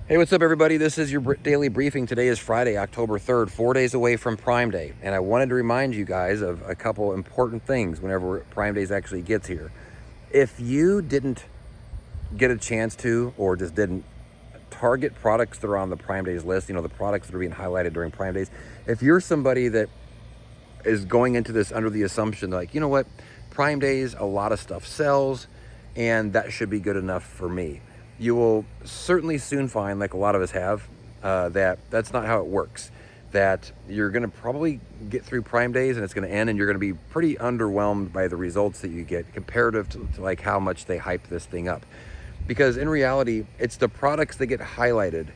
Hey, what's up, everybody? This is your daily briefing. Today is Friday, October 3rd, 4 days away from Prime Day. And I wanted to remind you guys of a couple important things whenever Prime Days actually gets here. If you didn't get a chance to, or just didn't target products that are on the Prime Days list, the products that are being highlighted during Prime Days, if you're somebody that is going into this under the assumption like, you know what, Prime Days, a lot of stuff sells, and that should be good enough for me, you will certainly soon find, like a lot of us have, that that's not how it works. That you're going to probably get through Prime Days and it's going to end, and you're going to be pretty underwhelmed by the results that you get comparative to like how much they hype this thing up. Because in reality, it's the products that get highlighted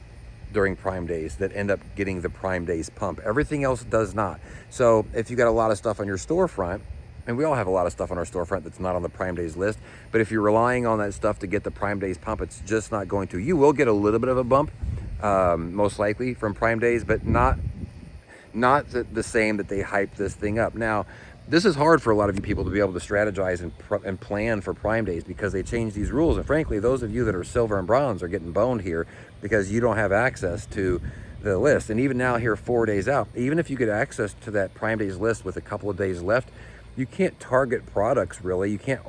during Prime Days that end up getting the Prime Days pump. Everything else does not. So if you got a lot of stuff on your storefront, and we all have a lot of stuff on our storefront that's not on the Prime Days list, but if you're relying on that stuff to get the Prime Days pump, it's just not going to. You will get a little bit of a bump, most likely from Prime Days, but not the same that they hype this thing up. Now, this is hard for a lot of you people to be able to strategize and plan for Prime Days because they change these rules. And frankly, those of you that are silver and bronze are getting boned here because you don't have access to the list. And even now, here 4 days out, even if you get access to that Prime Days list with a couple of days left, you can't target products really. You can't,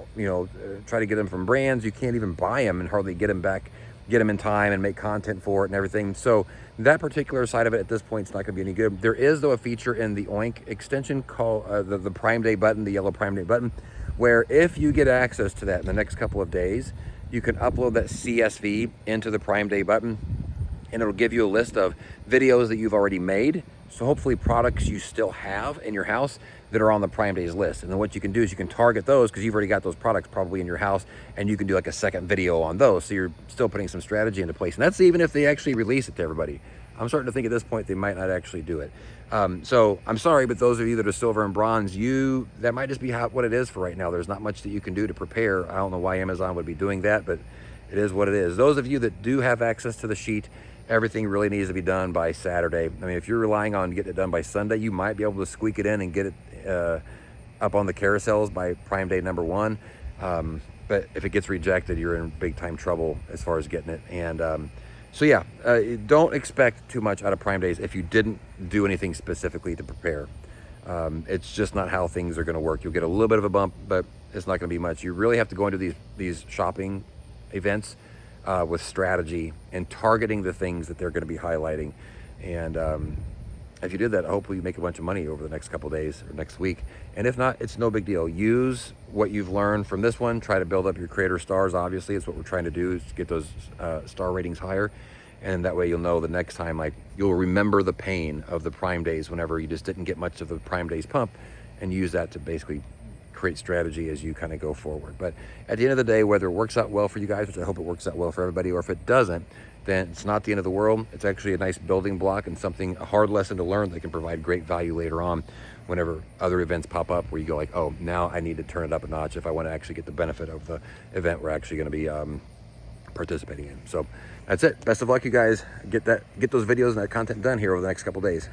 try to get them from brands. You can't even buy them and hardly get them in time and make content for it and everything. So that particular side of it at this point is not going to be any good. There is, though, a feature in the Oink extension called the Prime Day button, the yellow Prime Day button, where if you get access to that in the next couple of days, you can upload that CSV into the Prime Day button, and it'll give you a list of videos that you've already made. So hopefully products you still have in your house that are on the Prime Days list. And then what you can do is you can target those because you've already got those products probably in your house, and you can do like a second video on those. So you're still putting some strategy into place. And that's even if they actually release it to everybody. I'm starting to think at this point they might not actually do it. So I'm sorry, but those of you that are silver and bronze, that might just be what it is for right now. There's not much that you can do to prepare. I don't know why Amazon would be doing that, but it is what it is. Those of you that do have access to the sheet, everything really needs to be done by Saturday. I mean, if you're relying on getting it done by Sunday, you might be able to squeak it in and get it up on the carousels by Prime Day number 1. But if it gets rejected, you're in big time trouble as far as getting it. And so yeah, don't expect too much out of Prime Days if you didn't do anything specifically to prepare. It's just not how things are going to work. You'll get a little bit of a bump, but it's not going to be much. You really have to go into these shopping events with strategy and targeting the things that they're going to be highlighting. And if you did that, hopefully you make a bunch of money over the next couple of days or next week. And if not, it's no big deal. Use what you've learned from this one. Try to build up your creator stars. Obviously, it's what we're trying to do, is get those star ratings higher. And that way you'll know the next time, like, you'll remember the pain of the Prime Days whenever you just didn't get much of the Prime Days pump, and use that to basically create strategy as you kind of go forward. But at the end of the day, whether it works out well for you guys, which I hope it works out well for everybody, or if it doesn't, then it's not the end of the world. It's actually a nice building block and a hard lesson to learn that can provide great value later on whenever other events pop up where you go like, oh, now I need to turn it up a notch if I want to actually get the benefit of the event we're actually going to be participating in. So that's it. Best of luck, you guys. Get those videos and that content done here over the next couple days.